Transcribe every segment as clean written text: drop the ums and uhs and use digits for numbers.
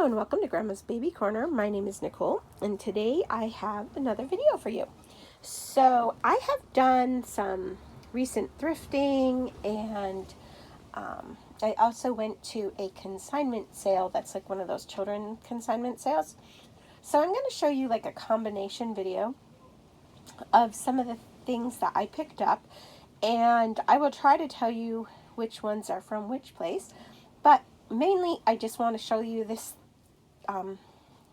Hello and welcome to Grandma's Baby Corner. My name is Nicole and today I have another video for you. So I have done some recent thrifting and I also went to a consignment sale that's like one of those children consignment sales. So I'm going to show you like a combination video of some of the things that I picked up, and I will try to tell you which ones are from which place, but mainly I just want to show you this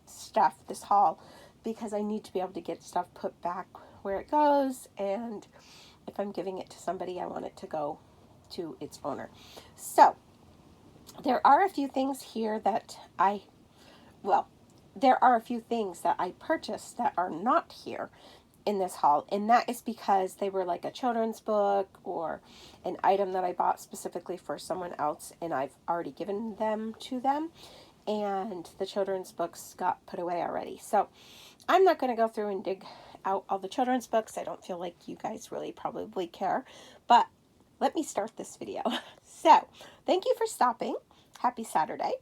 stuff, this haul, because I need to be able to get stuff put back where it goes, and if I'm giving it to somebody, I want it to go to its owner. So there are a few things here that there are a few things that I purchased that are not here in this haul, and that is because they were like a children's book or an item that I bought specifically for someone else, and I've already given them to them, and the children's books got put away already. So I'm not going to go through and dig out all the children's books. I don't feel like you guys really probably care, but let me start this video. So thank you for stopping. Happy Saturday.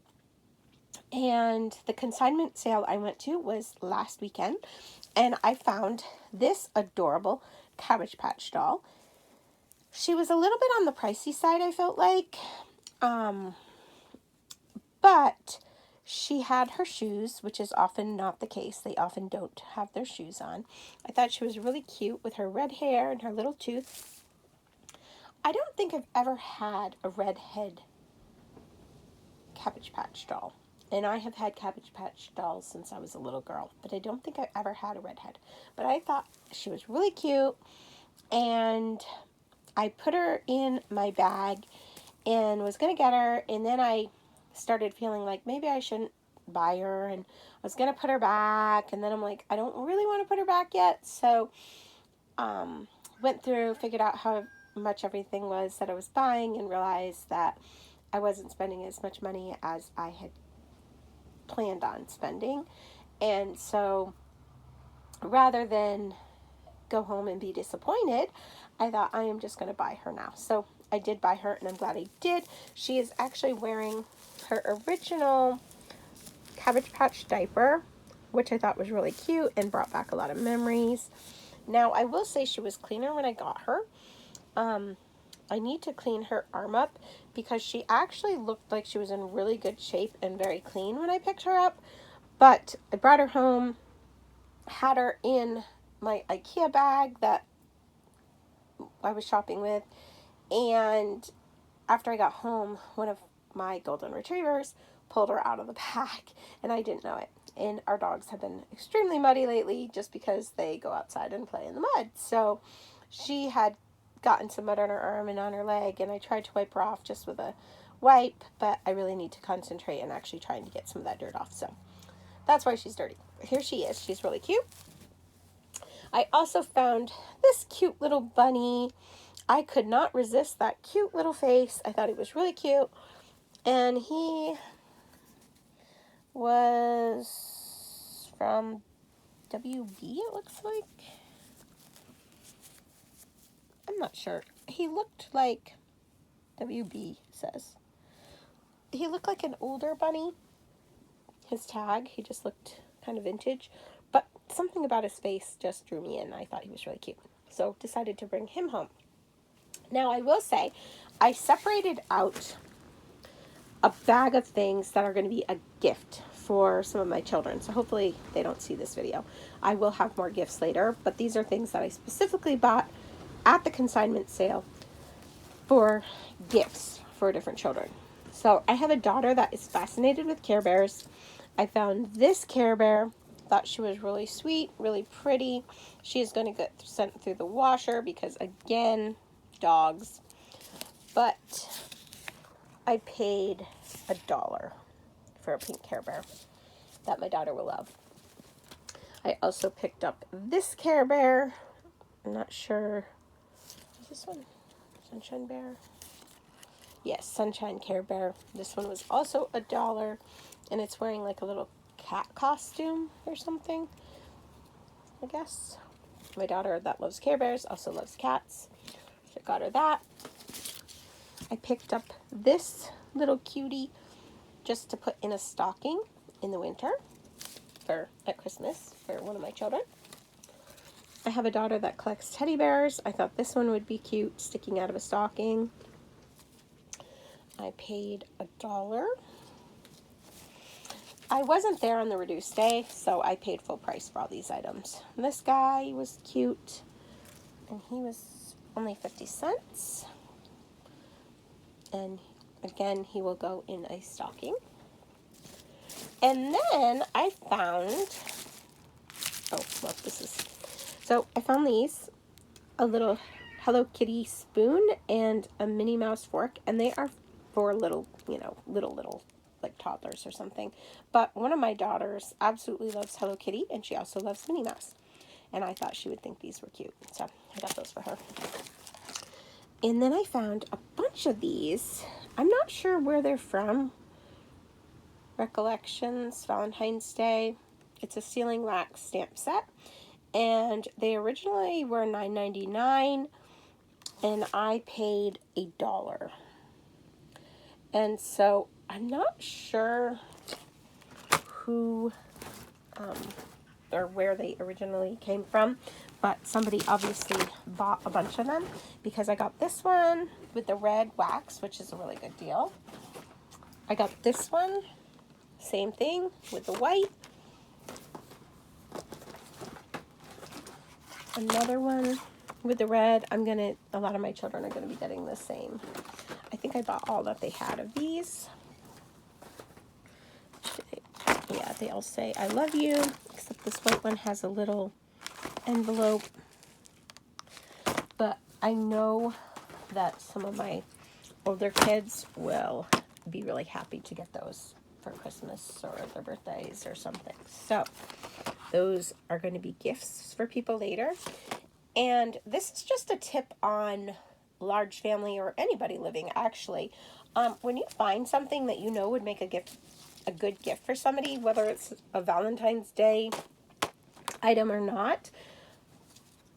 And the consignment sale I went to was last weekend, and I found this adorable Cabbage Patch doll. She was a little bit on the pricey side, I felt like, but she had her shoes, which is often not the case. They often don't have their shoes on. I thought she was really cute with her red hair and her little tooth. I don't think I've ever had a redhead Cabbage Patch doll. And I have had Cabbage Patch dolls since I was a little girl, but I don't think I ever had a redhead. But I thought she was really cute, and I put her in my bag and was going to get her, and then I started feeling like maybe I shouldn't buy her, and I was going to put her back, and then I'm like, I don't really want to put her back yet. So went through, figured out how much everything was that I was buying, and realized that I wasn't spending as much money as I had planned on spending. And so rather than go home and be disappointed, I thought I am just going to buy her now. So I did buy her, and I'm glad I did. She is actually wearing her original Cabbage Patch diaper, which I thought was really cute and brought back a lot of memories. Now, I will say she was cleaner when I got her. I need to clean her arm up because she actually looked like she was in really good shape and very clean when I picked her up. But I brought her home, had her in my IKEA bag that I was shopping with, and after I got home, one of my golden retrievers pulled her out of the bag, and I didn't know it. And our dogs have been extremely muddy lately just because they go outside and play in the mud. So she had gotten some mud on her arm and on her leg, and I tried to wipe her off just with a wipe, but I really need to concentrate on actually trying to get some of that dirt off. So that's why she's dirty. Here she is. She's really cute. I also found this cute little bunny. I could not resist that cute little face. I thought he was really cute. And he was from WB, it looks like. I'm not sure. He looked like WB says. He looked like an older bunny. His tag, he just looked kind of vintage. But something about his face just drew me in. I thought he was really cute. So decided to bring him home. Now, I will say, I separated out a bag of things that are going to be a gift for some of my children. So hopefully they don't see this video. I will have more gifts later, but these are things that I specifically bought at the consignment sale for gifts for different children. So I have a daughter that is fascinated with Care Bears. I found this Care Bear. Thought she was really sweet, really pretty. She is going to get sent through the washer because, again, dogs. But I paid $1 for a pink Care Bear that my daughter will love. I also picked up this Care Bear. I'm not sure. Is this one Sunshine Bear? Yes, Sunshine Care Bear. This one was also $1, and it's wearing like a little cat costume or something, I guess. My daughter that loves Care Bears also loves cats, so I got her that. I picked up this little cutie just to put in a stocking. in the winter at Christmas for one of my children. I have a daughter that collects teddy bears. I thought this one would be cute, sticking out of a stocking. I paid $1. I wasn't there on the reduced day, so I paid full price for all these items. This guy was cute, and he was only 50 cents. And again, he will go in a stocking. And then I found, I found these, a little Hello Kitty spoon and a Minnie Mouse fork, and they are for little, little, like toddlers or something. But one of my daughters absolutely loves Hello Kitty, and she also loves Minnie Mouse. And I thought she would think these were cute, so I got those for her. And then I found a bunch of these. I'm not sure where they're from. Recollections, Valentine's Day. It's a sealing wax stamp set. And they originally were $9.99, and I paid $1. And so I'm not sure who or where they originally came from, but somebody obviously bought a bunch of them, because I got this one with the red wax, which is a really good deal. I got this one, same thing, with the white. Another one with the red. A lot of my children are gonna be getting the same. I think I bought all that they had of these. Yeah, they all say I love you, except this white one has a little envelope. But I know that some of my older kids will be really happy to get those for Christmas or their birthdays or something. So those are going to be gifts for people later. And this is just a tip on large family or anybody living, actually. When you find something that you know would make a good gift for somebody, whether it's a Valentine's Day item or not,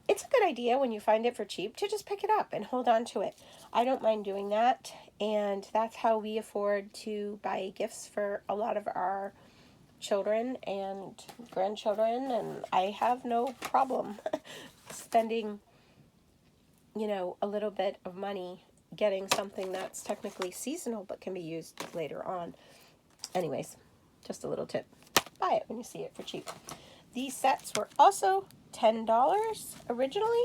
it's a good idea when you find it for cheap to just pick it up and hold on to it. I don't mind doing that, and that's how we afford to buy gifts for a lot of our children and grandchildren, and I have no problem spending, a little bit of money getting something that's technically seasonal but can be used later on. Anyways, just a little tip. Buy it when you see it for cheap. These sets were also $10 originally.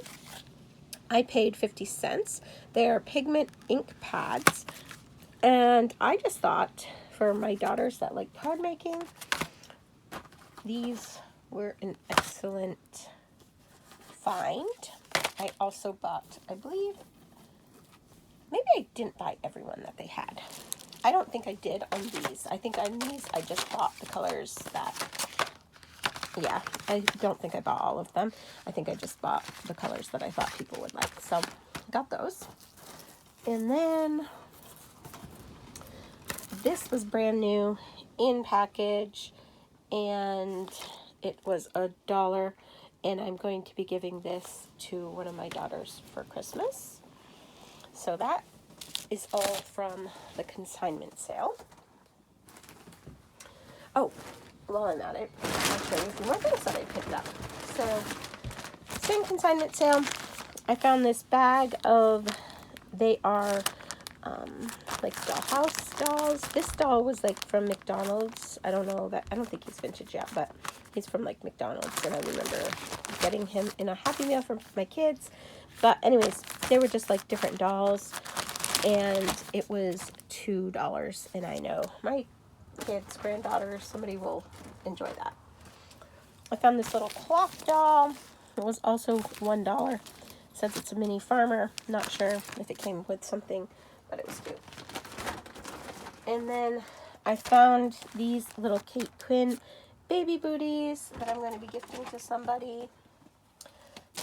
I paid 50 cents. They are pigment ink pads. And I just thought for my daughters that like card making, these were an excellent find. I also bought, I believe, maybe I didn't buy everyone that they had. I don't think I did on these. I think on these I just bought the colors that, yeah, I don't think I bought all of them. I think I just bought the colors that I thought people would like. So, got those. And then, this was brand new in package, and it was $1. And I'm going to be giving this to one of my daughters for Christmas. So that is all from the consignment sale. Oh, while I'm at it, I'll show you a few more things that I picked up. So, same consignment sale. I found this bag of, they are like dollhouse dolls. This doll was like from McDonald's. I don't think he's vintage yet, but he's from like McDonald's, and I remember getting him in a Happy Meal for my kids. But anyways, they were just like different dolls, and it was $2, and I know my kids, granddaughters, somebody will enjoy that. I found this little cloth doll. It was also $1. It says it's a mini farmer. Not sure if it came with something, but it was cute. And then I found these little Kate Quinn baby booties that I'm going to be gifting to somebody.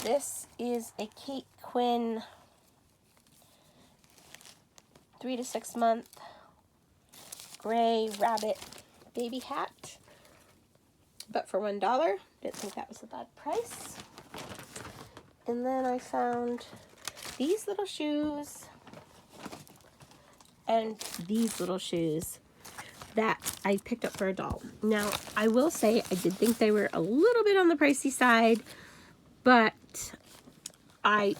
This is a Kate Quinn 3 to 6 month gray rabbit baby hat, but for $1. Didn't think that was a bad price. And then I found these little shoes and these little shoes that I picked up for a doll. Now, I will say I did think they were a little bit on the pricey side, but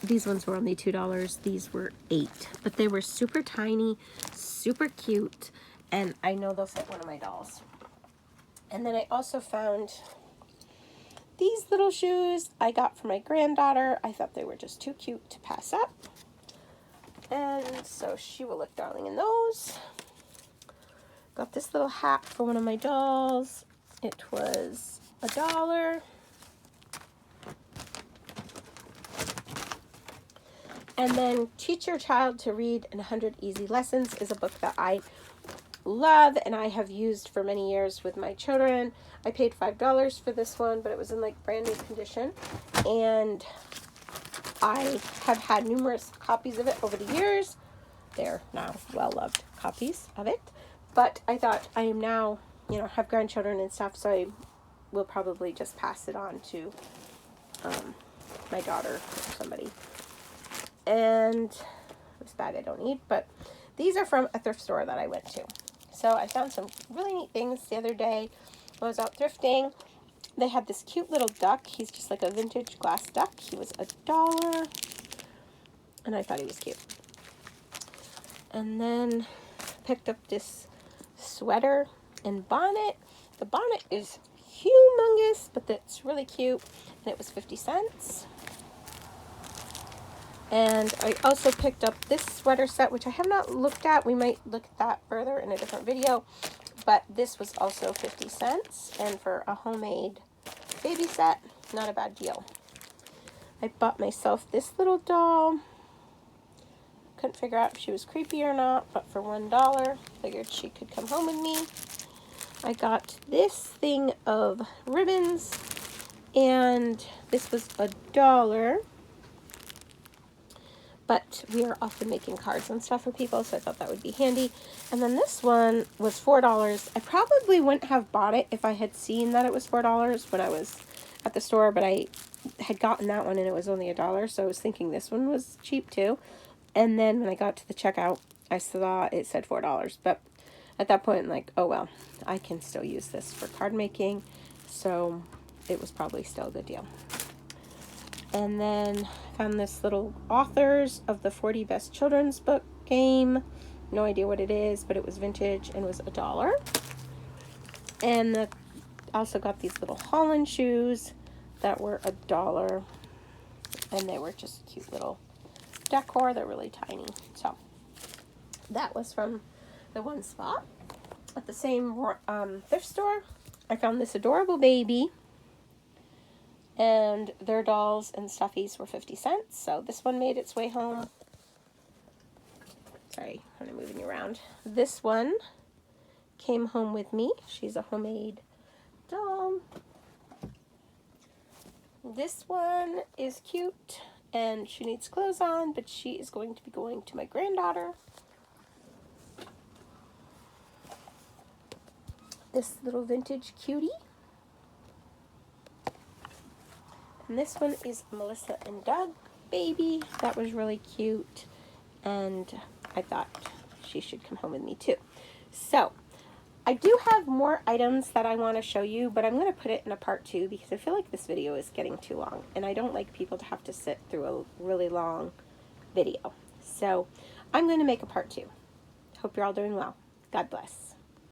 these ones were only $2. These were $8, but they were super tiny, super cute, and I know they'll fit one of my dolls. And then I also found these little shoes I got for my granddaughter. I thought they were just too cute to pass up, and so she will look darling in those. Got this little hat for one of my dolls. It was $1. And then Teach Your Child to Read in 100 Easy Lessons is a book that I love and I have used for many years with my children. I paid $5 for this one, but it was in like brand new condition. And I have had numerous copies of it over the years. They're now well-loved copies of it. But I thought I am now, you know, have grandchildren and stuff, so I will probably just pass it on to my daughter or somebody. And this bag I don't need, but these are from a thrift store that I went to. So I found some really neat things the other day when I was out thrifting. They had this cute little duck. He's just like a vintage glass duck. He was $1, and I thought he was cute. And then picked up this sweater and bonnet. The bonnet is humongous, but that's really cute, and it was 50 cents. And I also picked up this sweater set, which I have not looked at. We might look at that further in a different video. But this was also 50 cents. And for a homemade baby set, not a bad deal. I bought myself this little doll. Couldn't figure out if she was creepy or not, but for $1, figured she could come home with me. I got this thing of ribbons, and this was $1. But we are often making cards and stuff for people, so I thought that would be handy. And then this one was $4. I probably wouldn't have bought it if I had seen that it was $4 when I was at the store, but I had gotten that one and it was only $1, so I was thinking this one was cheap too. And then when I got to the checkout, I saw it said $4, but at that point I'm like, oh well, I can still use this for card making, so it was probably still a good deal. And then found this little authors of the 40 best children's book game. No idea what it is, but it was vintage and was $1. And also got these little Holland shoes that were $1. And they were just cute little decor. They're really tiny. So that was from the one spot. At the same thrift store, I found this adorable baby. And their dolls and stuffies were 50 cents. So this one made its way home. Sorry, I'm moving you around. This one came home with me. She's a homemade doll. This one is cute and she needs clothes on, but she is going to be going to my granddaughter. This little vintage cutie. And this one is Melissa and Doug baby. That was really cute. And I thought she should come home with me too. So, I do have more items that I want to show you, but I'm going to put it in a part 2 because I feel like this video is getting too long. And I don't like people to have to sit through a really long video. So, I'm going to make a part 2. Hope you're all doing well. God bless.